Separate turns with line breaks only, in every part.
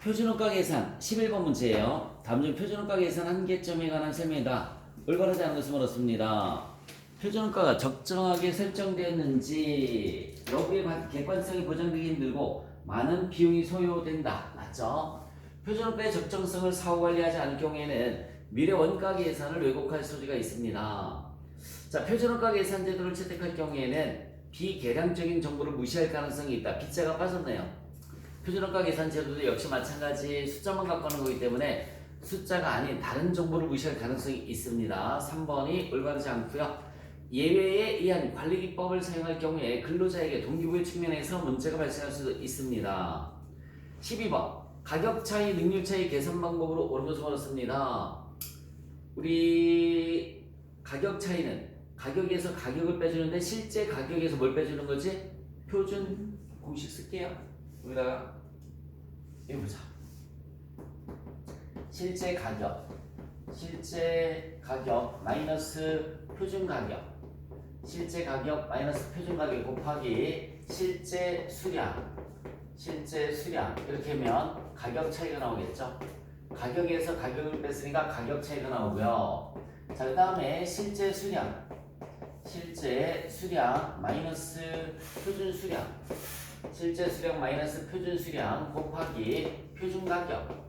표준원가 계산 11번 문제예요. 다음 중 표준원가 계산 한계점에 관한 설명이다. 올바르지 않은 것을 물었습니다. 표준원가가 적정하게 설정되었는지 여기에 객관성이 보장되기 힘들고 많은 비용이 소요된다. 맞죠? 표준원가의 적정성을 사후관리하지 않을 경우에는 미래 원가 계산을 왜곡할 소지가 있습니다. 자, 표준원가 계산 제도를 채택할 경우에는 비계량적인 정보를 무시할 가능성이 있다. 빗자가 빠졌네요. 표준원가 계산 제도도 역시 마찬가지 숫자만 갖고 하는 거기 때문에 숫자가 아닌 다른 정보를 무시할 가능성이 있습니다. 3번이 올바르지 않고요. 예외에 의한 관리기법을 사용할 경우에 근로자에게 동기부여 측면에서 문제가 발생할 수도 있습니다. 12번 가격 차이, 능률 차이 계산 방법으로 옳은 것을 물었습니다. 우리 가격 차이는 가격에서 가격을 빼주는데 실제 가격에서 뭘 빼주는 거지? 표준 공식 쓸게요. 여기다가 이거 보자. 실제 가격 마이너스 표준 가격, 실제 가격 마이너스 표준 가격 곱하기 실제 수량 이렇게 하면 가격 차이가 나오겠죠. 가격에서 가격을 뺐으니까 가격 차이가 나오고요. 자, 그 다음에 실제 수량 마이너스 표준 수량, 실제 수량 마이너스 표준 수량 곱하기 표준 가격.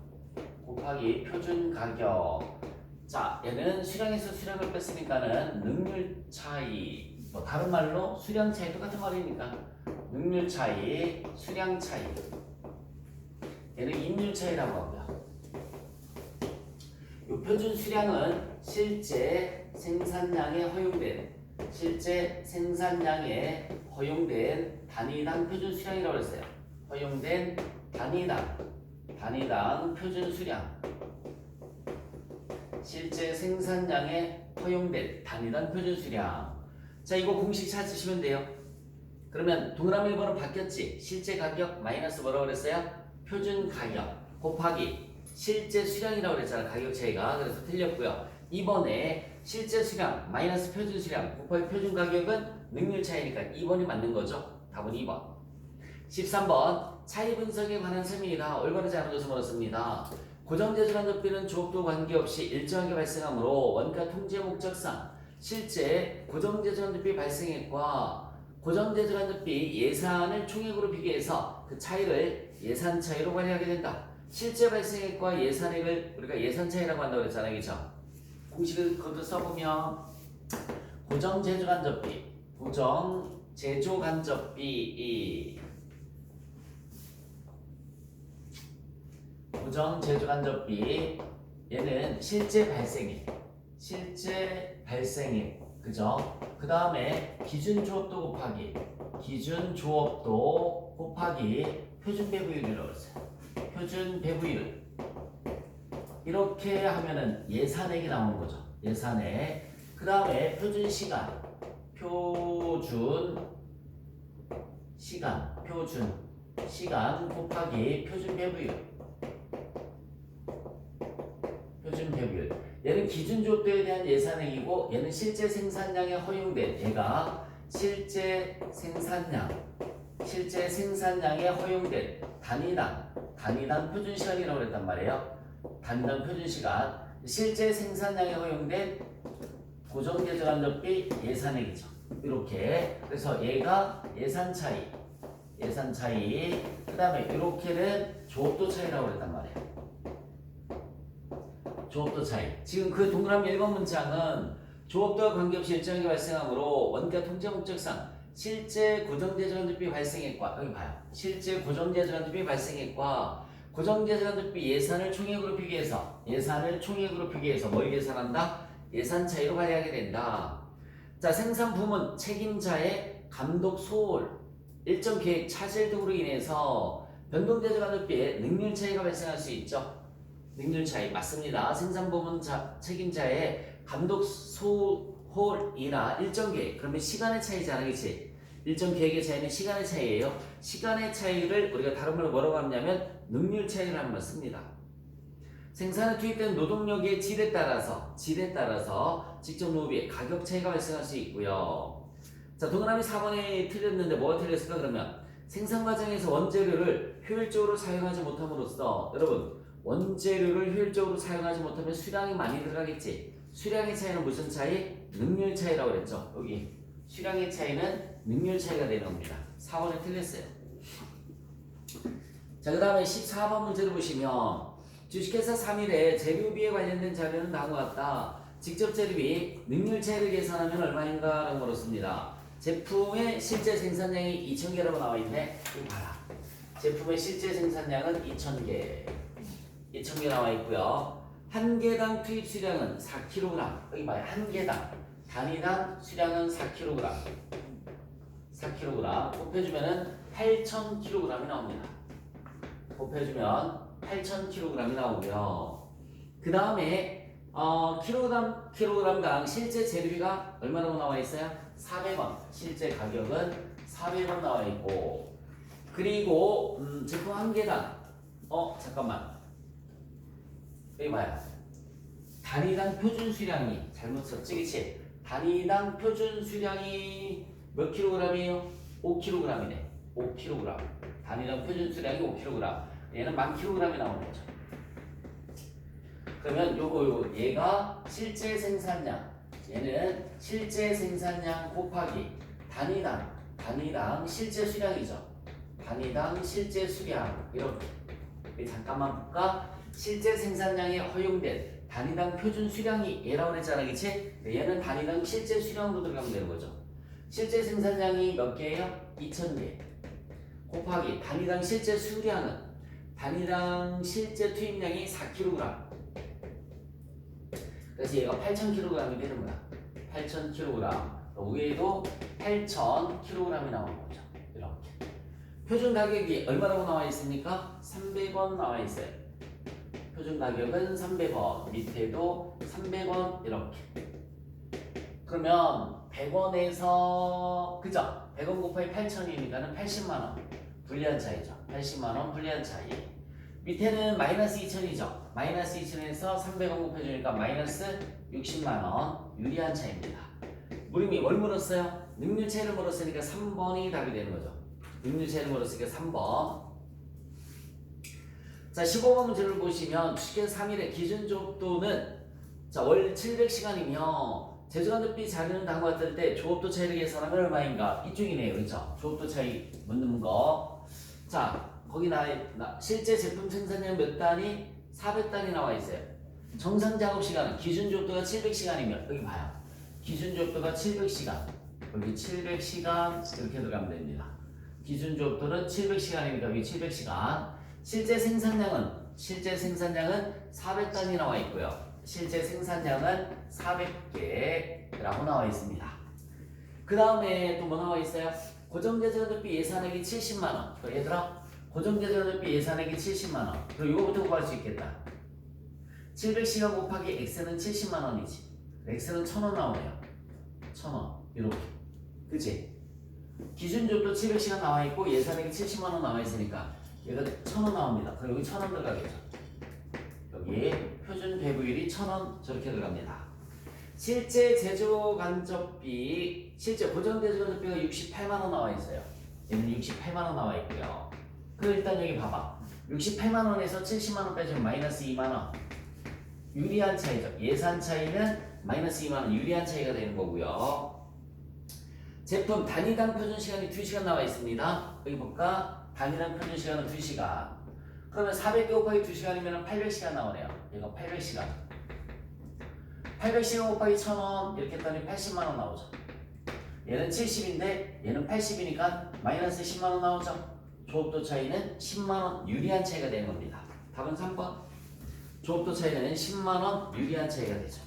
자, 얘는 수량에서 수량을 뺐으니까는 능률 차이, 뭐 다른 말로 수량 차이 똑같은 말이니까 능률 차이, 수량 차이. 얘는 인율 차이라고 하고요. 이 표준 수량은 실제 생산량에 허용된 단위당 표준 수량이라고 했어요. 허용된 단위당 표준 수량. 실제 생산량에 허용된 단위당 표준 수량. 자, 이거 공식 찾으시면 돼요. 그러면 동그라미 1번은 바뀌었지. 실제 가격 마이너스 뭐라고 그랬어요? 표준 가격 곱하기 실제 수량이라고 그랬잖아. 가격 차이가. 그래서 틀렸고요. 2번에 실제 수량 마이너스 표준 수량 곱하기 표준 가격은 능률 차이니까 2번이 맞는 거죠. 답은 2번. 13번 차이 분석에 관한 설명이다. 올바르지 않은 것을 물었습니다. 고정재주간접비는 조업도 관계없이 일정하게 발생하므로 원가 통제 목적상 실제 고정재주간접비 발생액과 고정재주간접비 예산을 총액으로 비교해서 그 차이를 예산 차이로 관리하게 된다. 실제 발생액과 예산액을 우리가 예산 차이라고 한다고 했잖아요. 그죠? 공식을 거기서 써보면 고정재주간접비 고정재주간접비 얘는 실제 발생액 그죠? 그 다음에 기준조업도 곱하기 표준 배부율이라고 했어요. 표준 배부율 이렇게 하면은 예산액이 나오는 거죠. 예산액. 그 다음에 표준 시간 곱하기 표준 배부율. 얘는 기준 조업도에 대한 예산액이고 얘는 실제 생산량에 허용된 얘가 실제 생산량에 허용된 단위당 표준 시간이라고 그랬단 말이에요. 단위당 표준 시간. 실제 생산량에 허용된 고정재주간접비 예산액이죠. 이렇게. 그래서 얘가 예산 차이. 그 다음에 이렇게는 조업도 차이라고 그랬단 말이에요. 조업도 차이. 지금 그 동그라미 1번 문장은 조업도와 관계없이 일정하게 발생하므로 원가 통제 목적상 실제 고정재주간접비 발생액과 여기 봐요. 실제 고정재주간접비 발생액과 고정재주간접비 예산을 총액으로 비교해서 뭘 계산한다? 예산 차이로 관리하게 된다. 자, 생산 부문 책임자의 감독 소홀, 일정 계획 차질 등으로 인해서 변동재주간접비에 능률 차이가 발생할 수 있죠. 능률 차이 맞습니다. 생산 부문 책임자의 감독 소홀이나 일정 계획 그러면 시간의 차이잖아, 그렇지? 일정 계획의 차이는 시간의 차이예요. 시간의 차이를 우리가 다른 말로 뭐라고 하냐면 능률 차이라는 말 씁니다. 생산에 투입된 노동력의 질에 따라서 직접 노비의 가격 차이가 발생할 수 있고요. 자, 동그라미 4번에 틀렸는데 뭐가 틀렸을까? 그러면 생산 과정에서 원재료를 효율적으로 사용하지 못함으로써 여러분 원재료를 효율적으로 사용하지 못하면 수량이 많이 들어가겠지. 수량의 차이는 무슨 차이? 능률 차이라고 그랬죠. 여기 수량의 차이는 능률 차이가 되는 겁니다. 4번에 틀렸어요. 자, 그 다음에 14번 문제를 보시면 주식회사 3일에 재료비에 관련된 자료는 다음과 같다. 직접 재료비 능률 차이를 계산하면 얼마인가? 라고 물었습니다. 제품의 실제 생산량이 2,000개라고 나와 있네. 이거 봐라. 제품의 실제 생산량은 2,000개 나와 있고요. 한 개당 투입 수량은 4kg. 여기 봐요. 한 개당 단위당 수량은 4kg. 4kg 곱해주면은 8,000kg이 나옵니다. 곱해주면 8,000kg이 나오고요. 그 다음에 킬로그램당 실제 재료비가 얼마라고 나와 있어요? 400원. 실제 가격은 400원 나와 있고, 그리고 제품 한 개당 잠깐만 여기 봐요. 단위당 표준 수량이 잘못 썼지, 그치? 단위당 표준 수량이 몇 킬로그램이에요? 5kg이네. 5kg. 단위당 표준 수량이 5kg. 얘는 10,000kg이 나오는 거죠. 그러면 얘가 실제 생산량, 얘는 실제 생산량 곱하기 단위당 실제 수량이죠. 단위당 실제 수량, 이렇게. 잠깐만 볼까? 실제 생산량에 허용된 단위당 표준 수량이 얘라고 그랬잖아, 그치? 얘는 단위당 실제 수량으로 들어가면 되는 거죠. 실제 생산량이 몇 개예요? 2,000개. 곱하기 단위당 실제 수량은 단위당 실제 투입량이 4kg. 그래서 얘가 8,000kg이 되는 거야. 8,000kg. 위에도 8,000kg이 나오는 거죠. 이렇게. 표준 가격이 얼마라고 나와 있습니까? 300원 나와 있어요. 표준 가격은 300원. 밑에도 300원 이렇게. 그러면 100원에서 그죠? 100원 곱하기 8,000이니까는 80만 원. 불리한 차이죠. 80만 원 불리한 차이. 밑에는 마이너스 2,000이죠. 마이너스 2,000에서 300원 곱해주니까 마이너스 60만 원. 유리한 차이입니다. 무림이 뭘 물었어요? 능률 차이를 물었으니까 3번이 답이 되는 거죠. 능률 차이를 물었으니까 3번. 자, 15번 문제를 보시면 주식회사 3일의 기준 조업도는 월 700시간이며 제조간접비 자료는 다음과 같을 때 조업도 차이를 계산하면 얼마인가? 이쪽이네요. 그렇죠? 조업도 차이 묻는 거. 자, 거기 실제 제품 생산량 몇 단위? 400단위 나와 있어요. 정상 작업 시간은 기준 조업도가 700시간이면 여기 봐요. 기준 조업도가 700시간. 여기 700시간 이렇게 들어가면 됩니다. 기준 조업도는 700시간이니까 여기 700시간. 실제 생산량은 400단위 나와 있고요. 실제 생산량은 400개라고 나와 있습니다. 그 다음에 또 뭐 나와 있어요? 고정제조비 예산액이 70만원. 얘들아, 고정제조비 예산액이 70만원. 그리고 이거부터 구할 수 있겠다. 700시간 곱하기 X는 70만원이지. X는 1,000원 나오네요. 1,000원. 이렇게. 그치? 기준조도 700시간 나와 있고 예산액이 70만원 나와 있으니까 얘가 1,000원 나옵니다. 그럼 여기 1,000원 들어가겠죠. 여기 표준 배부율이 1,000원 저렇게 들어갑니다. 실제 제조간접비, 실제 고정제조간접비가 68만원 나와 있어요. 얘는 68만원 나와 있고요. 그럼 일단 여기 봐봐. 68만원에서 70만원 빼주면 마이너스 2만원. 유리한 차이죠. 예산 차이는 마이너스 2만원 유리한 차이가 되는 거고요. 제품 단위당 표준 시간이 2시간 나와 있습니다. 여기 볼까? 단위당 표준 시간은 2시간. 그러면 400개 곱하기 2시간이면 800시간 나오네요. 얘가 800시간. 800시간 곱하기 1,000원 이렇게 했더니 80만원 나오죠. 얘는 70인데 얘는 80이니까 마이너스 10만원 나오죠. 조업도 차이는 10만원 유리한 차이가 되는 겁니다. 답은 3번. 조업도 차이는 10만원 유리한 차이가 되죠.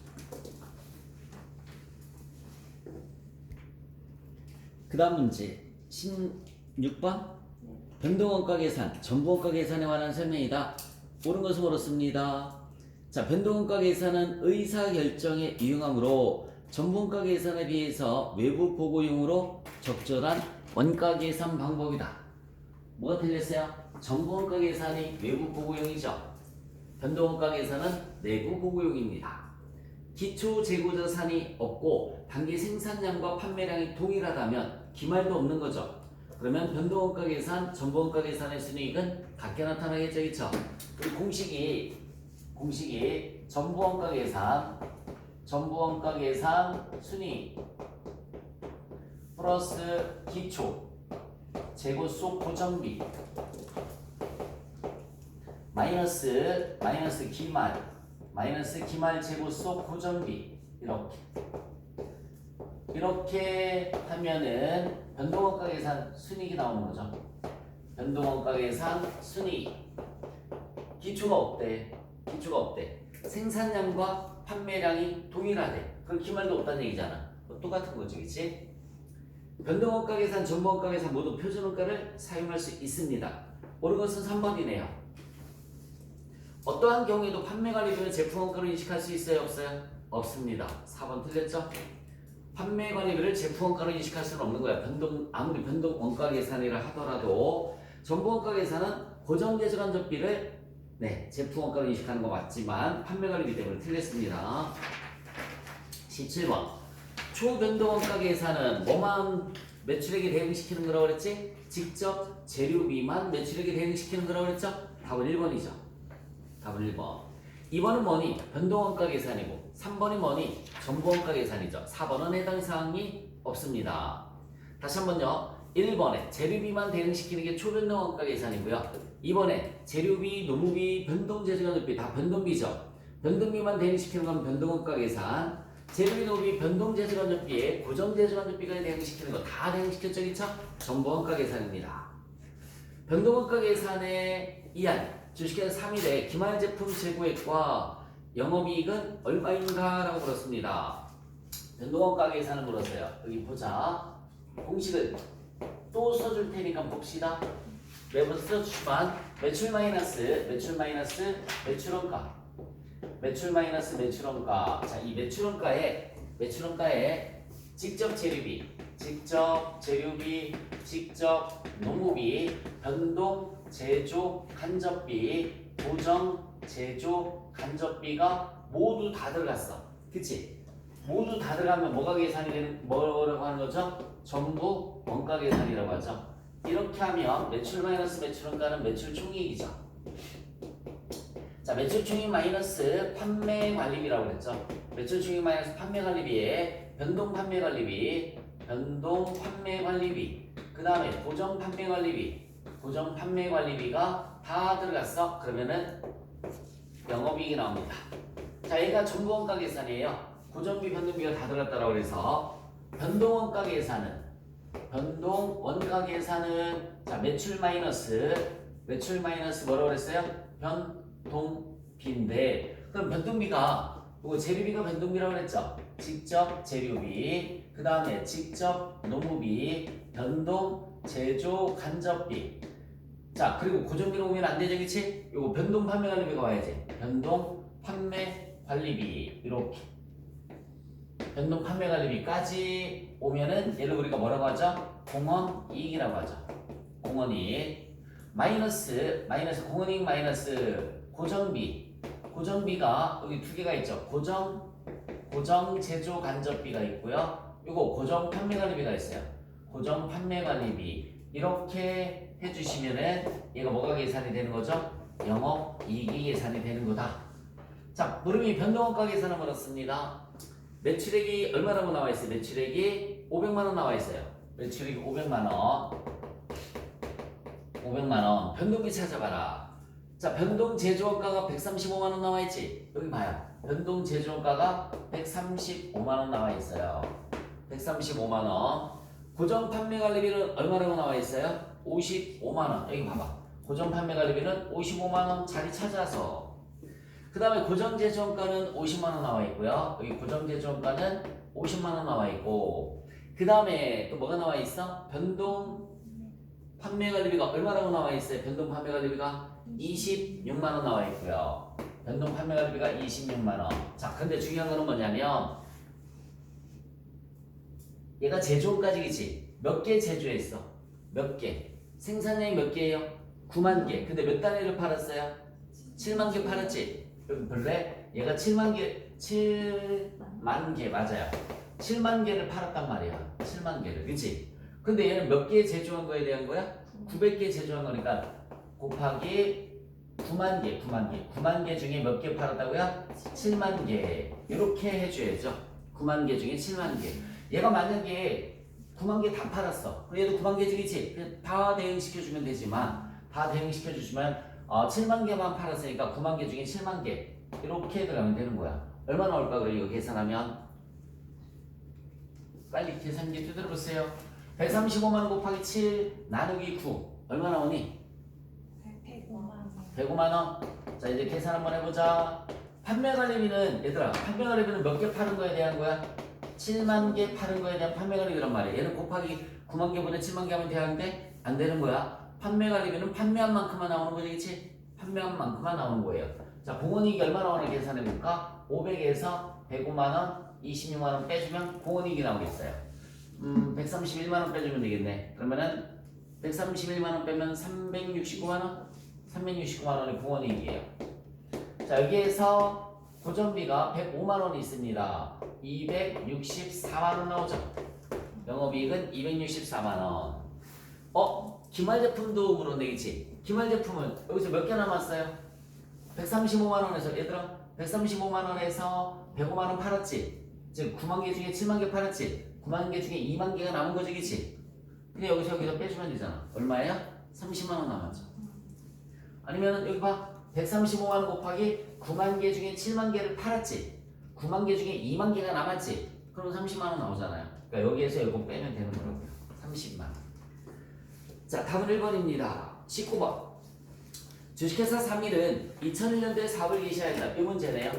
그 다음 문제 16번. 변동원가 계산, 전부원가 계산에 관한 설명이다. 옳은 것은 옳습니다. 자, 변동원가 계산은 의사결정에 유용하므로 전부원가 계산에 비해서 외부 보고용으로 적절한 원가 계산 방법이다. 뭐가 틀렸어요? 전부원가 계산이 외부 보고용이죠. 변동원가 계산은 내부 보고용입니다. 기초 재고자산이 없고 단기 생산량과 판매량이 동일하다면 기말도 없는 거죠. 그러면 변동원가 계산, 전부원가 계산의 순이익은 같게 나타나겠죠, 그쵸? 그리고 공식이 전부원가 계산 순이익 플러스 기초 재고 속 고정비 마이너스 기말 재고 속 고정비 이렇게 하면은 변동원가 계산 순이익이 나오는 거죠. 변동원가 계산 순이익 기초가 없대. 생산량과 판매량이 동일하대. 그럼 기말도 없다는 얘기잖아. 똑같은 거지, 그치? 변동원가 계산, 전부원가 계산 모두 표준원가를 사용할 수 있습니다. 옳은 것은 3번이네요. 어떠한 경우에도 판매관리비는 제품원가로 인식할 수 있어요, 없어요? 없습니다. 4번 틀렸죠? 판매관리비를 제품원가로 인식할 수는 없는 거야. 아무리 변동원가 계산이라 하더라도 전부원가 계산은 고정제조간접비를 제품원가로 인식하는 거 맞지만 판매관리비 때문에 틀렸습니다. 17번 초변동원가 계산은 뭐만 매출액에 대응시키는 거라고 그랬지? 직접 재료비만 매출액에 대응시키는 거라고 그랬죠? 답은 1번이죠. 답은 1번. 2번은 뭐니? 변동원가 계산이고 3번이 뭐니? 전부원가 계산이죠. 4번은 해당 사항이 없습니다. 다시 한번요. 1번에 재료비만 대응시키는 게 초변동원가 계산이고요. 2번에 재료비, 노무비, 변동재조간접비 다 변동비죠. 변동비만 대응시키는 건 변동원가 계산. 재료비, 노무비, 변동재조간접비에 고정재조간접비가 대응시키는 거 다 대응시켰죠, 그쵸? 전부원가 계산입니다. 변동원가 계산의 이한 주식회사 3일에 기말 제품 재고액과 영업이익은 얼마인가? 라고 물었습니다. 변동원가 계산을 물었어요. 여기 보자. 공식을 또 써줄 테니까 봅시다. 매번 써주지만 매출 마이너스 매출원가. 자, 이 매출원가에 직접 재료비, 직접 노무비, 변동 제조 간접비, 고정 제조 간접비가 모두 다 들어갔어. 그치? 모두 다 들어가면 뭐라고 하는 거죠? 전부 원가 계산이라고 하죠. 이렇게 하면 매출 마이너스 매출원가는 매출 총이익이죠. 자, 매출 총이익 마이너스 판매 관리비라고 그랬죠. 매출 총이익 마이너스 판매 관리비에 변동 판매 관리비, 그 다음에 고정 판매 관리비가 다 들어갔어. 그러면은 영업이익이 나옵니다. 자, 얘가 전부원가 계산이에요. 고정비, 변동비가 다 들어갔다라고 해서 변동원가 계산은 자, 매출 마이너스 뭐라고 그랬어요? 변동비인데 그럼 변동비가 재료비가 변동비라고 그랬죠? 직접 재료비, 그 다음에 직접 노무비, 변동 제조 간접비. 자, 그리고 고정비로 오면 안 되죠, 그치? 요거 변동 판매 관리비가 와야지. 변동 판매 관리비 이렇게 변동 판매 관리비까지 오면은 얘를 우리가 뭐라고 하죠? 공원이익이라고 하죠. 공원이익 마이너스 공원이익 마이너스 고정비가 여기 두 개가 있죠. 고정 제조 간접비가 있고요. 요거 고정 판매 관리비가 있어요. 고정 판매 관리비 이렇게 해주시면은 얘가 뭐가 계산이 되는 거죠? 영업이익이 계산이 되는 거다. 자, 물음이 변동원가 계산을 물었습니다. 매출액이 얼마라고 나와 있어요? 매출액이 500만 원 나와 있어요. 매출액이 500만 원. 변동비 찾아봐라. 자, 변동 제조원가가 135만 원 나와 있지? 여기 봐요. 변동 제조원가가 135만 원 나와 있어요. 135만 원. 고정 판매 관리비는 얼마라고 나와 있어요? 55만 원. 여기 봐봐. 고정 판매 관리비는 55만 원 자리 찾아서. 그 다음에 고정 제조원가는 50만 원 나와 있고요. 여기 고정 제조원가는 50만 원 나와 있고. 그 다음에 또 뭐가 나와 있어? 변동 판매 관리비가 얼마라고 나와 있어요? 변동 판매 관리비가 26만 원 나와 있고요. 변동 판매 관리비가 26만 원. 자, 근데 중요한 거는 뭐냐면 얘가 제조원가지기지. 몇 개 제조했어? 몇 개? 생산량이 몇 개예요? 9만 개. 근데 몇 단위를 팔았어요? 7만 개 팔았지? 여기 볼래? 얘가 7만 개 맞아요. 7만 개를 팔았단 말이야. 7만 개를. 그치? 근데 얘는 몇 개 제조한 거에 대한 거야? 900개 제조한 거니까 곱하기 9만 개 중에 몇 개 팔았다고요? 7만 개. 이렇게 해줘야죠. 9만 개 중에 7만 개. 얘가 만약에 9만 개 다 팔았어. 그럼 얘도 9만 개 중이지. 다 대응시켜주면 되지만 7만 개만 팔았으니까 9만 개 중에 7만 개. 이렇게 들어가면 되는 거야. 얼마 나올까 그래 이거 계산하면? 빨리 계산기 두드려 보세요. 135만 원 곱하기 7 나누기 9 얼마 나오니? 105만 원. 자 이제 계산 한번 해보자. 판매 관리비는 얘들아 판매 관리비는 몇 개 파는 거에 대한 거야? 7만 개 파는 거에 대한 판매 관리비란 말이야. 얘는 곱하기 9만 개분의 7만 개 하면 되는데 안 되는 거야. 판매 관리비는 판매한 만큼만 나오는 거지, 그치? 판매한 만큼만 나오는 거예요. 자 공원이익이 얼마 나오나 계산해 볼까? 500에서 105만 원, 26만 원 빼주면 공원이익이 나오겠어요. 131만 원 빼주면 되겠네. 그러면은 131만 원 빼면 369만 원, 369만 원이 공원이익이에요. 자 여기에서 고정비가 105만 원이 있습니다. 264만 원 나오죠. 영업이익은 264만 원. 기말 제품도 물어내겠지. 기말 제품은 여기서 몇 개 남았어요? 135만 원에서 얘들아 135만 원에서 105만 원 팔았지. 즉 9만 개 중에 7만 개 팔았지. 9만 개 중에 2만 개가 남은 거지, 그치? 근데 여기서 빼주면 되잖아. 얼마예요? 30만 원 남았죠. 아니면 여기 봐. 135만 원 곱하기 9만 개 중에 7만 개를 팔았지. 9만 개 중에 2만 개가 남았지. 그럼 30만 원 나오잖아요. 그러니까 여기에서 이거 빼면 되는 거라고요. 30만 원. 자, 답은 1번입니다. 19번. 주식회사 3일은 2001년도에 사업을 개시하였다. 이 문제네요.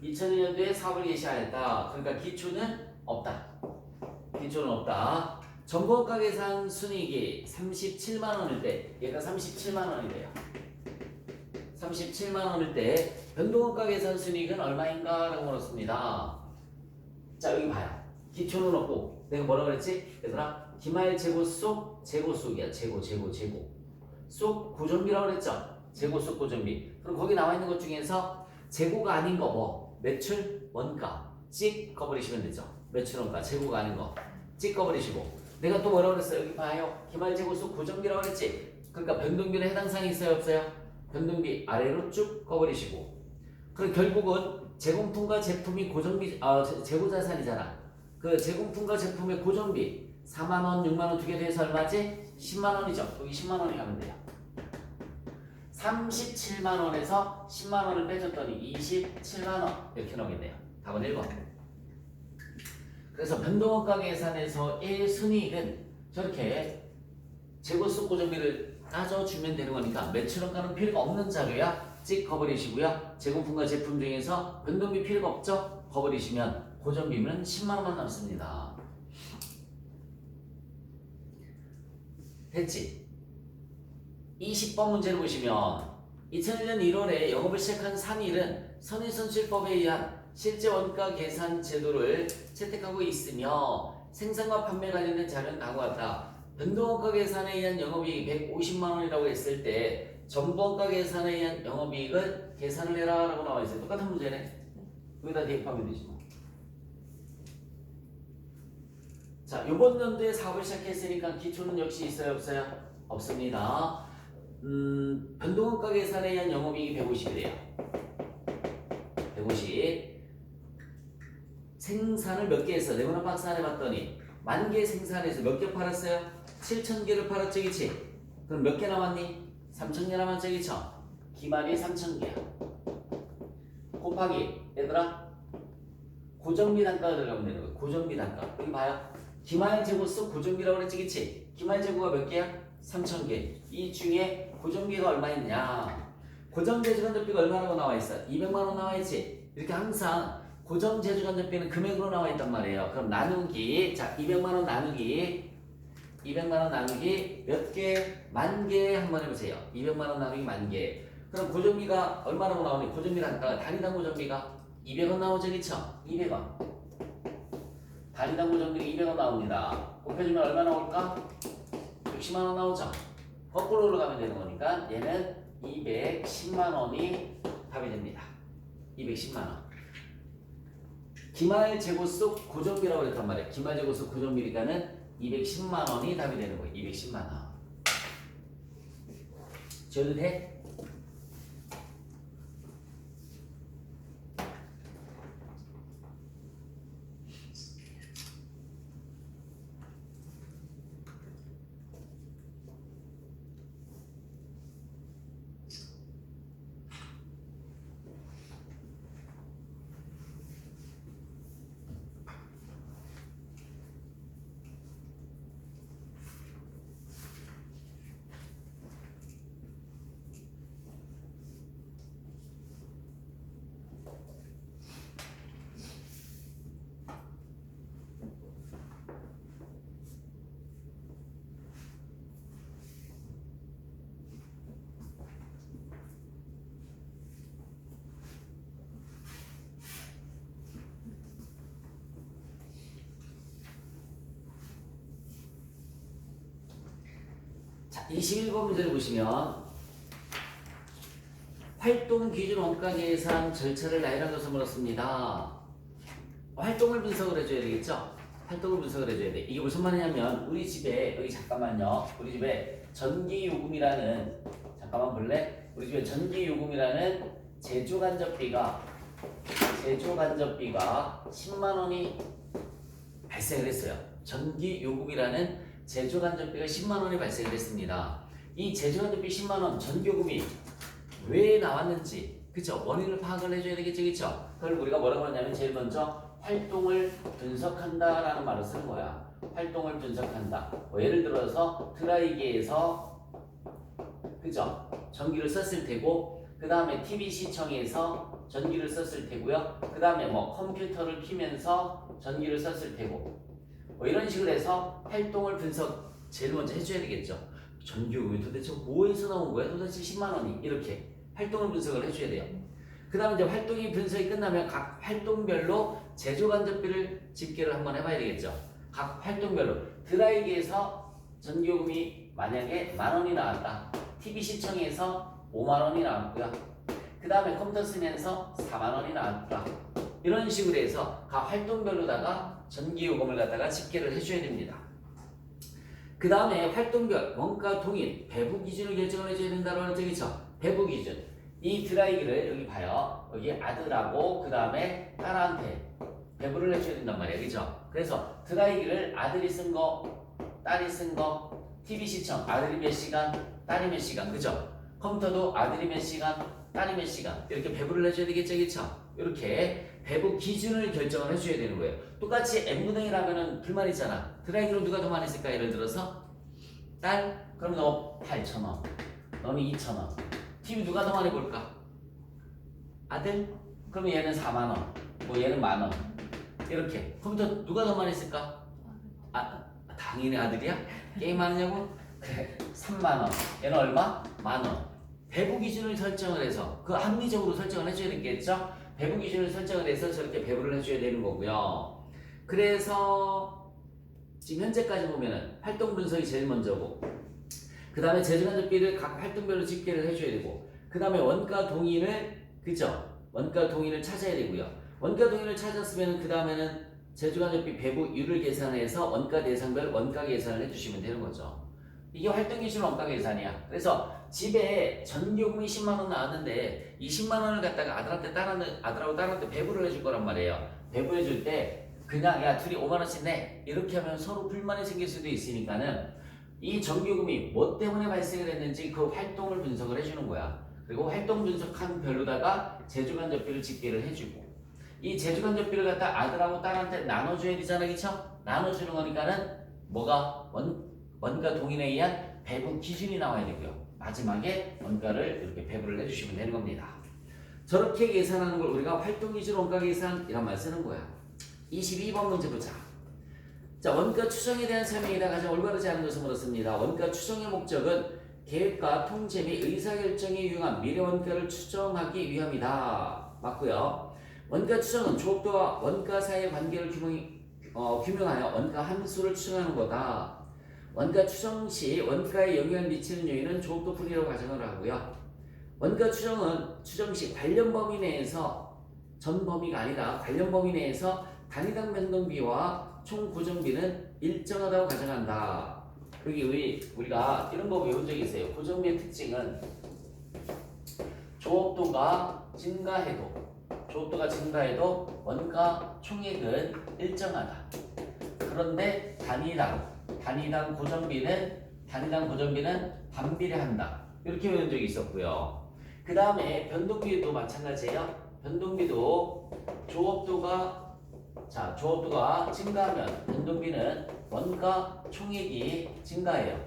2001년도에 사업을 개시하였다. 그러니까 기초는 없다. 기초는 없다. 정보원가 계산 순이익이 37만 원일 때 얘가 37만 원이래요. 37만 원일 때 변동원가 계산 순이익은 얼마인가? 라고 물었습니다. 자 여기 봐요. 기초는 없고 내가 뭐라 그랬지? 얘들아 기말 재고 속 재고 속이야. 재고 속 고정비라고 그랬죠? 재고 속 고정비. 그럼 거기 나와 있는 것 중에서 재고가 아닌 거 뭐? 매출, 원가 찍 꺼버리시면 되죠. 매출, 원가, 재고가 아닌 거 찍 꺼버리시고 내가 또 뭐라고 그랬어요? 여기 봐요. 기말 재고 속 고정비라고 그랬지? 그러니까 변동비는 해당 사항이 있어요? 없어요? 변동비 아래로 쭉 꺼버리시고 그럼 결국은 제공품과 제품이 고정비 재고자산이잖아. 그 제공품과 제품의 고정비 4만원, 6만원 두 개 더해서 얼마지? 10만원이죠. 여기 10만원이 가면 돼요. 37만원에서 10만원을 빼줬더니 27만원 이렇게 나오겠네요. 답은 1번. 그래서 변동원가 계산에서의 순이익은 저렇게 재고 속 고정비를 따져주면 되는 거니까 매출원가는 필요가 없는 자료야 찍 거버리시고요. 제공품과 제품 중에서 변동비 필요가 없죠? 거버리시면 고정비는 10만원만 남습니다. 됐지? 20번 문제를 보시면 2001년 1월에 영업을 시작한 3일은 선의선출법에 의한 실제 원가 계산 제도를 채택하고 있으며 생산과 판매 관련된 자료는 다음과 같다. 변동원가 계산에 의한 영업이익이 150만 원이라고 했을 때 전부원가 계산에 의한 영업이익을 계산을 해라 라고 나와 있어요. 똑같은 문제네. 여기다 대입하면 되지 뭐. 자, 요번 연도에 사업을 시작했으니까 기초는 역시 있어요 없어요? 없습니다. 변동원가 계산에 의한 영업이익이 150이래요. 150. 생산을 몇 개 했어? 네모난 박스 안에 봤더니 10,000개 생산해서 몇 개 팔았어요? 7,000개를 팔았죠, 그치? 그럼 몇 개 남았니? 3,000개 남았죠, 그쵸? 기말이 3,000개야. 곱하기 얘들아 고정비 단가가 들어가면 되는 거야. 고정비 단가. 여기 봐요. 기말 재고 속 고정비라고 그랬지, 그치? 기말 재고가 몇 개야? 3,000개. 이 중에 고정비가 얼마 있냐? 고정 제조간접비가 얼마라고 나와 있어? 200만 원 나와 있지? 이렇게 항상 고정 제조간접비는 금액으로 나와 있단 말이에요. 그럼 나누기, 자 200만 원 나누기 200만 원 나누기 몇 개? 10,000개 한번 해보세요. 200만 원 나누기 10,000개. 그럼 고정비가 얼마라고 나오니? 고정비 단가가 단위당 고정비가 200원 나오죠, 그쵸? 200원. 단위당 고정비가 200원 나옵니다. 곱해주면 얼마 나올까? 60만 원 나오죠. 거꾸로 가면 되는 거니까 얘는 210만 원이 답이 됩니다. 210만 원. 기말 재고 속 고정비라고 그랬단 말이에요. 기말 재고 속 고정비니까는 210만 원이 답이 되는 거예요. 210만 원. 지어도 돼? 자, 21번 문제를 보시면 활동 기준 원가 계산 절차를 나열한 것을 물었습니다. 활동을 분석을 해줘야 되겠죠? 활동을 분석을 해줘야 돼. 이게 무슨 말이냐면 우리 집에 여기 잠깐만요. 우리 집에 전기 요금이라는 잠깐만 볼래? 우리 집에 전기 요금이라는 제조 간접비가 10만 원이 발생을 했어요. 전기 요금이라는 제조 간접비가 10만 원이 발생을 했습니다. 이 제조 간접비 10만 원 전기요금이 왜 나왔는지 그쵸? 원인을 파악을 해줘야 되겠죠, 그쵸? 그걸 우리가 뭐라고 하냐면 제일 먼저 활동을 분석한다라는 말을 쓰는 거야. 활동을 분석한다. 뭐 예를 들어서 드라이기에서 그죠? 전기를 썼을 테고 그 다음에 TV 시청에서 전기를 썼을 테고요. 그 다음에 뭐 컴퓨터를 키면서 전기를 썼을 테고 뭐 이런 식으로 해서 활동을 분석 제일 먼저 해줘야 되겠죠. 전기요금이 도대체 뭐에서 나온 거야? 도대체 10만 원이 이렇게 활동을 분석을 해줘야 돼요. 그 다음에 이제 활동이 분석이 끝나면 각 활동별로 제조 간접비를 집계를 한번 해봐야 되겠죠. 각 활동별로 드라이기에서 전기요금이 만약에 만 원이 나왔다. TV 시청에서 5만 원이 나왔고요. 그 다음에 컴퓨터 쓰면서 4만 원이 나왔다. 이런 식으로 해서 각 활동별로다가 전기요금을 갖다가 집계를 해줘야 됩니다. 그 다음에 활동별, 원가 동일, 배부 기준을 결정을 해줘야 된다고 하는 적이죠. 배부 기준. 이 드라이기를 여기 봐요. 여기 아들하고 그 다음에 딸한테 배부를 해줘야 된단 말이에요. 그죠? 그래서 드라이기를 아들이 쓴 거, 딸이 쓴 거, TV 시청 아들이 몇 시간, 딸이 몇 시간. 그죠? 컴퓨터도 아들이 몇 시간, 딸이 몇 시간. 이렇게 배부를 해줘야 되겠죠. 그죠? 이렇게 배부 기준을 결정을 해줘야 되는 거예요. 똑같이 n분의 1하면은 불만이잖아. 드라이기로 누가 더 많이 쓸까? 예를 들어서 딸? 그럼 너 8,000원, 너는 2,000원. TV 누가 더 많이 볼까? 아들? 그러면 얘는 4만원, 뭐 얘는 만원. 이렇게 컴퓨터 누가 더 많이 쓸까? 당연히 아들이야? 게임하느냐고? 그래, 3만원. 얘는 얼마? 만원. 배부 기준을 설정을 해서 그 합리적으로 설정을 해줘야 되겠죠? 배부 기준을 설정을 해서 저렇게 배부를 해줘야 되는 거고요. 그래서 지금 현재까지 보면은 활동 분석이 제일 먼저고 그 다음에 제조간접비를 각 활동별로 집계를 해줘야 되고 그 다음에 원가 동인을 그죠? 원가 동인을 찾아야 되고요. 원가 동인을 찾았으면 그 다음에는 제조간접비 배부율을 계산해서 원가 대상별 원가 계산을 해주시면 되는 거죠. 이게 활동기준 원가 계산이야. 그래서 집에 전기요금이 10만 원 나왔는데 이 10만 원을 갖다가 아들하고 딸한테 배부를 해줄 거란 말이에요. 배부해줄 때 그냥 야 둘이 5만 원씩 내 이렇게 하면 서로 불만이 생길 수도 있으니까는 이 전기요금이 뭐 때문에 발생을 했는지 그 활동을 분석을 해주는 거야. 그리고 활동 분석한 별로다가 제조간접비를 집계를 해주고 이 제조간접비를 갖다 아들하고 딸한테 나눠줘야 되잖아, 그쵸? 나눠주는 거니까는 뭐가 원가 동인에 의한 배부 기준이 나와야 되고요. 마지막에 원가를 이렇게 배부를 해주시면 되는 겁니다. 저렇게 계산하는 걸 우리가 활동 기준 원가 계산이란 말 쓰는 거야. 22번 문제 보자. 자, 원가 추정에 대한 설명이다. 가장 올바르지 않은 것을 물었습니다. 원가 추정의 목적은 계획과 통제 및 의사결정에 유용한 미래 원가를 추정하기 위함이다. 맞고요. 원가 추정은 조업도와 원가 사이의 관계를 규명하여 원가 함수를 추정하는 거다. 원가 추정 시 원가에 영향을 미치는 요인은 조업도 풀이라고 가정을 하고요. 원가 추정은 추정 시 관련 범위 내에서 전 범위가 아니라 관련 범위 내에서 단위당 변동비와 총 고정비는 일정하다고 가정한다. 여기 우리가 이런 거 외운 적이 있어요. 고정비의 특징은 조업도가 증가해도 원가 총액은 일정하다. 그런데 단위당 고정비는 반비례한다. 이렇게 외운 적이 있었고요. 그 다음에 변동비도 마찬가지예요. 변동비도 조업도가 증가하면 변동비는 원가 총액이 증가해요.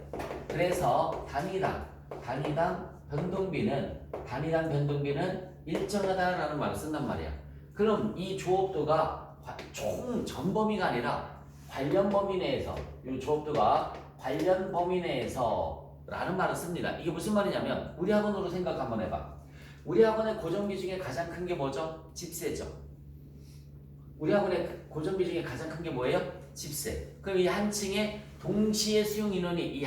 그래서 단위당 변동비는 일정하다라는 말을 쓴단 말이야. 그럼 이 조업도가 총 전범위가 아니라 관련 범위 내에서, 이 조업도가 관련 범위 내에서 라는 말을 씁니다. 이게 무슨 말이냐면 우리 학원으로 생각 한번 해봐. 우리 학원의 고정비 중에 가장 큰 게 뭐죠? 집세죠. 우리 학원의 고정비 중에 가장 큰 게 뭐예요? 집세. 그럼 이 한 층에 동시에 수용 인원이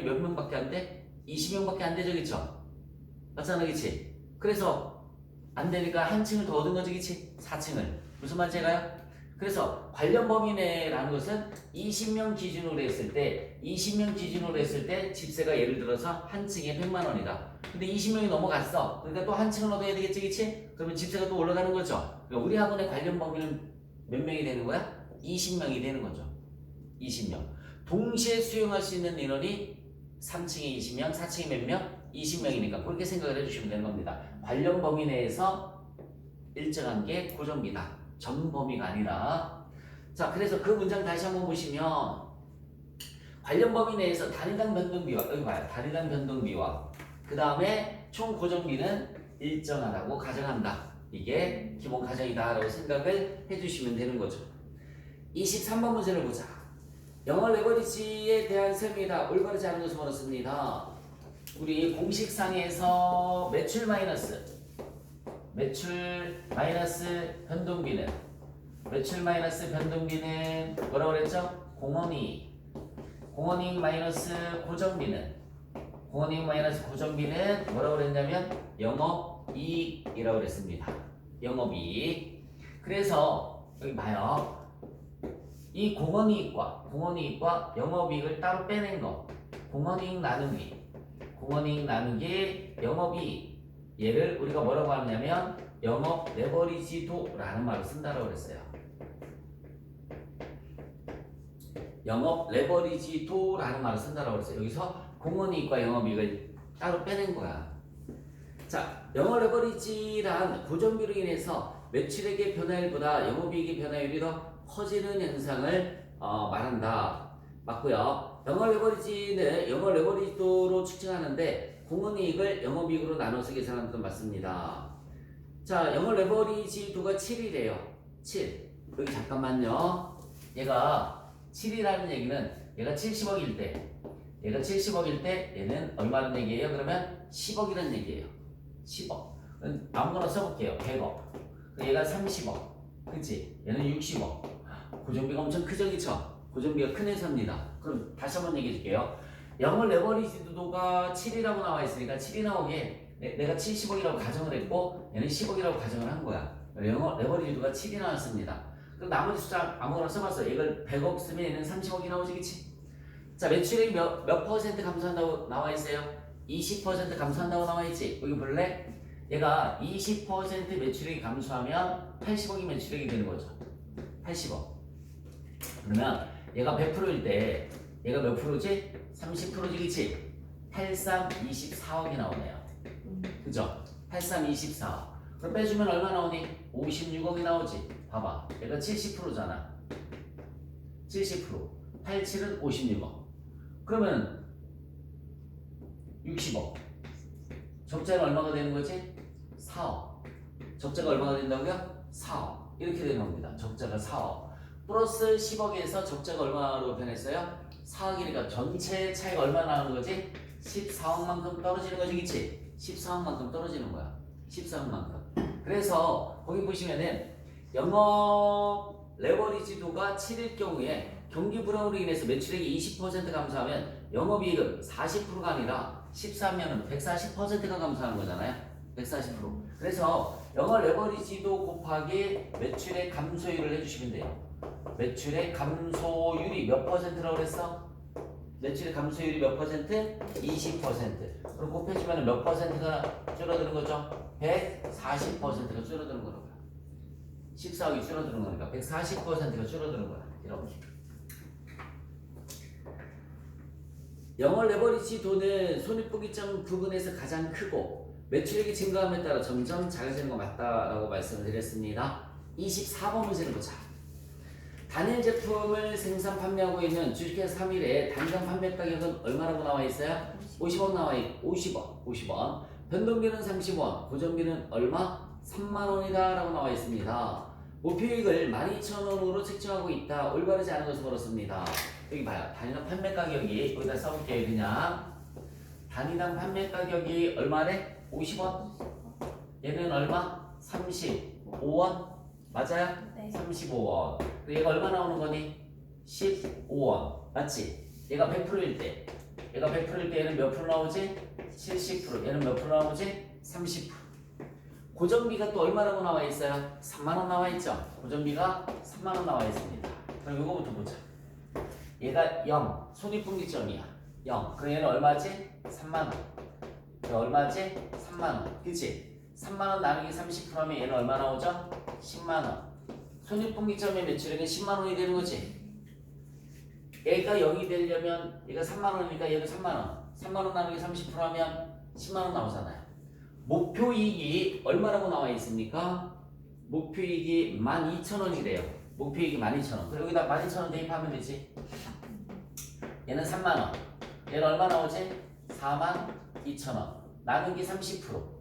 몇 명밖에 안 돼? 20명밖에 안 되죠, 그쵸? 맞잖아, 그치? 그래서 안 되니까 한 층을 더 얻은 거지, 그치? 4층을. 무슨 말인지 알아요? 그래서 관련 범위 내라는 것은 20명 기준으로 했을 때 집세가 예를 들어서 한 층에 100만 원이다. 근데 20명이 넘어갔어. 그러니까 또 한 층을 얻어야 되겠지, 그치? 그러면 집세가 또 올라가는 거죠. 그러니까 우리 학원의 관련 범위는 몇 명이 되는 거야? 20명이 되는 거죠. 20명. 동시에 수용할 수 있는 인원이 3층에 20명, 4층에 몇 명? 20명이니까 그렇게 생각을 해주시면 되는 겁니다. 관련 범위 내에서 일정한 게 고정비다. 전 범위가 아니라. 자, 그래서 그 문장 다시 한번 보시면 관련 범위 내에서 단위당 변동비와, 여기 봐요. 단위당 변동비와 그 다음에 총 고정비는 일정하다고 가정한다. 이게 기본 가정이다 라고 생각을 해주시면 되는 거죠. 23번 문제를 보자. 영어 레버리지에 대한 설명이다. 올바르지 않은 것을 물었습니다. 우리 공식상에서 매출 마이너스 변동비는 뭐라고 그랬죠? 공원이익 마이너스 고정비는 뭐라고 그랬냐면 영업이익이라고 그랬습니다. 영업이익. 그래서 여기 봐요. 이 공원이익과 영업이익을 따로 빼낸 거. 공원이익 나누기 영업이익. 얘를 우리가 뭐라고 하냐면 영업 레버리지도라는 말을 쓴다고 그랬어요. 영업 레버리지도라는 말을 쓴다고 그랬어요. 여기서 공원이익과 영업이익을 따로 빼낸 거야. 자, 영업 레버리지란 고정비로 인해서 매출액의 변화율보다 영업이익의 변화율이 더 커지는 현상을 말한다. 맞고요. 영업 레버리지도로 측정하는데 공원이익을 영업이익으로 나눠서 계산하는 건 맞습니다. 자, 영업 레버리지도가 7이래요. 7. 여기 잠깐만요. 얘가 7이라는 얘기는 얘가 70억일 때 얘는 얼마라는 얘기예요? 그러면 10억이라는 얘기예요. 10억. 아무거나 써볼게요. 100억. 얘가 30억. 그치? 얘는 60억. 고정비가 엄청 크죠, 그쵸? 고정비가 큰 회사입니다. 그럼 다시 한번 얘기해 줄게요. 영업 레버리지도가 7이라고 나와 있으니까 7이 나오게 내가 70억이라고 가정을 했고 얘는 10억이라고 가정을 한 거야. 영업 레버리지도가 7이 나왔습니다. 그럼 나머지 숫자 아무거나 써봤어. 이걸 100억 쓰면 얘는 30억이 나오지, 그치? 자, 매출액이 몇 퍼센트 감소한다고 나와 있어요? 20% 감소한다고 나와 있지? 여기 볼래? 얘가 20% 매출액이 감소하면 80억이 매출액이 되는 거죠. 80억. 그러면 얘가 100%일 때 얘가 몇 프로지? 30%지, 그치? 83, 24억이 나오네요. 그죠? 83, 24억. 그럼 빼주면 얼마 나오니? 56억이 나오지. 봐봐. 얘가 70%잖아. 70%. 87은 56억. 그러면 60억. 적자는 얼마가 되는 거지? 4억. 적자가 얼마가 된다고요? 4억. 이렇게 되는 겁니다. 적자가 4억. 플러스 10억에서 적자가 얼마로 변했어요? 4억이니까 전체 차이가 얼마 나는 거지? 14억만큼 떨어지는 거지, 그치? 14억만큼 떨어지는 거야. 14억만큼. 그래서 거기 보시면은 영업 레버리지도가 7일 경우에 경기 불황으로 인해서 매출액이 20% 감소하면 영업이익은 40%가 아니라 13년은 140%가 감소하는 거잖아요. 140%. 그래서 영업 레버리지도 곱하기 매출액 감소율을 해주시면 돼요. 매출의 감소율이 몇 퍼센트라고 그랬어? 매출의 감소율이 몇 퍼센트? 20%. 그럼 곱해주면 몇 퍼센트가 줄어드는 거죠? 140%가 줄어드는 거라고요. 14억이 줄어드는 거니까 140%가 줄어드는 거야. 이렇게. 영월 레버리지 돈은 손익분기점 부분에서 가장 크고 매출액이 증가함에 따라 점점 작아지는 거 맞다라고 말씀을 드렸습니다. 24번 문제를 보자. 단일 제품을 생산 판매하고 있는 주식회사 3일에 단당 판매 가격은 얼마라고 나와 있어요? 50원 나와 있고 50원. 변동비는 30원, 고정비는 얼마? 3만원이다 라고 나와 있습니다. 목표이익을 12,000원으로 책정하고 있다. 올바르지 않은 것을 물었습니다. 여기 봐요. 단위당 판매 가격이 여기다 써볼게요. 그냥 단위당 판매 가격이 얼마래? 50원. 얘는 얼마? 35원. 맞아요?
네.
35원. 얘가 얼마 나오는 거니? 15원. 맞지? 얘가 100%일 때. 얘는 몇 프로 나오지? 70%. 얘는 몇 프로 나오지? 30%. 고정비가 또 얼마라고 나와 있어요? 3만원 나와 있죠? 고정비가 3만원 나와 있습니다. 그럼 이거부터 보자. 얘가 0. 손익분기점이야. 0. 그럼 얘는 얼마지? 3만원. 얘 얼마지? 3만원. 그치? 3만원 나누기 30%면 얘는 얼마 나오죠? 10만원. 손익분기점의 매출액은 10만원이 되는 거지. 얘가 0이 되려면 얘가 3만원이니까 얘도 3만원. 3만원 나누기 30% 하면 10만원 나오잖아요. 목표이익이 얼마라고 나와 있습니까? 목표이익이 12,000원이래요. 목표이익이 12,000원. 그리고 여기다 12,000원 대입하면 되지. 얘는 3만원. 얘는 얼마 나오지? 42,000원. 나누기 30%.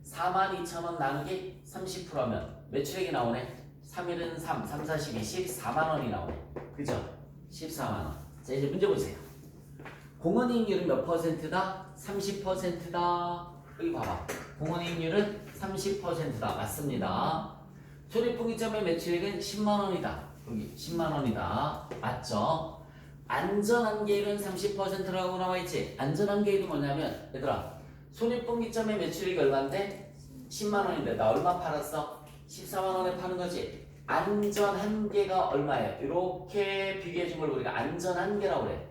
42,000원 나누기 30% 하면 매출액이 나오네. 3일은 3, 3, 4, 12, 14만원이 나오네. 그죠? 14만원. 자, 이제 문제 보세요. 공헌이익률은 몇 퍼센트다? 30%다. 여기 봐봐. 공헌이익률은 30%다. 맞습니다. 손익분기점의 매출액은 10만원이다. 여기 10만원이다. 맞죠? 안전한계율은 30%라고 나와있지. 안전한계율이 뭐냐면 얘들아 손익분기점의 매출액이 얼마인데? 10만원인데 나 얼마 팔았어? 14만원에 파는 거지. 안전한계가 얼마예요? 이렇게 비교해준 걸 우리가 안전한계라고 그래.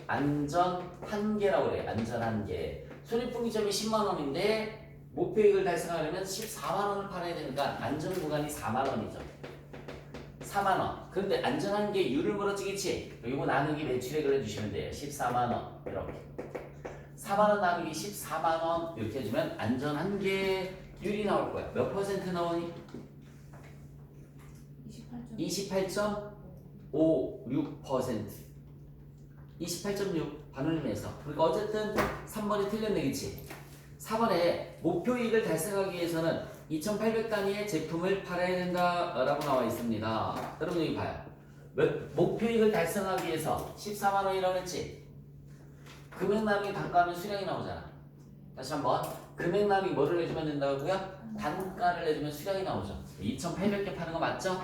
안전한계라고 그래. 안전한계. 손익분기점이 10만원인데 목표이익을 달성하려면 14만원을 팔아야 되니까 안전구간이 4만원이죠. 4만원. 그런데 안전한계율을 물어지겠지? 이거 나누기 매출액을 해주시면 돼요. 14만원. 이렇게. 4만원 나누기 14만원 이렇게 해주면 안전한계율이 나올 거야. 몇 퍼센트 나오니? 28.56%. 28.6 반올림에서. 그러니까 어쨌든 3번이 틀렸네겠지. 4번에 목표이익을 달성하기 위해서는 2,800단위의 제품을 팔아야 된다라고 나와 있습니다. 여러분 여기 봐요. 목표이익을 달성하기 위해서 14만원이라고 했지. 금액 나누기 단가하면 수량이 나오잖아. 다시 한번 금액 나누기 뭐를 내주면 된다고요? 단가를 내주면 수량이 나오죠. 2,800개 파는 거 맞죠?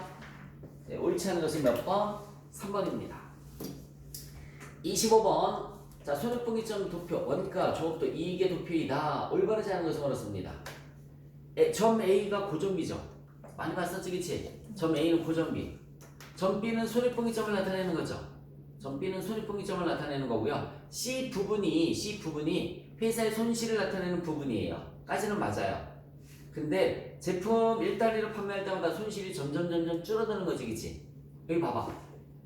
네, 옳지 않은 것은 몇 번? 3번입니다. 25번. 자, 손익분기점 도표, 원가, 조업도 이익의 도표이다. 올바르지 않은 것을 물었습니다. 점 A가 고정비죠. 많이 봤었지, 그치? 점 A는 고정비. 점 B는 손익분기점을 나타내는 거죠. 점 B는 손익분기점을 나타내는 거고요. C 부분이 회사의 손실을 나타내는 부분이에요. 까지는 맞아요. 근데 제품 1단위로 판매할 때마다 손실이 점점 줄어드는 거지, 그치? 여기 봐봐.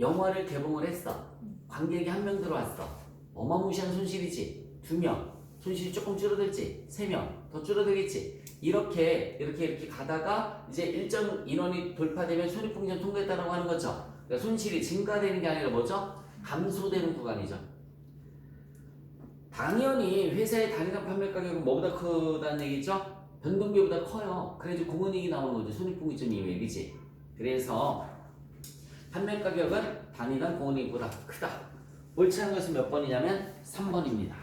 영화를 개봉을 했어. 관객이 1명 들어왔어. 어마무시한 손실이지. 2명. 손실이 조금 줄어들지. 3명. 더 줄어들겠지. 이렇게 가다가 이제 일정 인원이 돌파되면 손익분기점 통과했다라고 하는 거죠. 그러니까 손실이 증가되는 게 아니라 뭐죠? 감소되는 구간이죠. 당연히 회사의 단위당 판매 가격은 뭐보다 크다는 얘기죠? 변동비보다 커요. 그래야지 공헌이익이 나오는 거죠. 손익분기점 이후에, 그치? 그래서 판매 가격은 단위당 공헌이익보다 크다. 옳지 않은 것은 몇 번이냐면 3번입니다.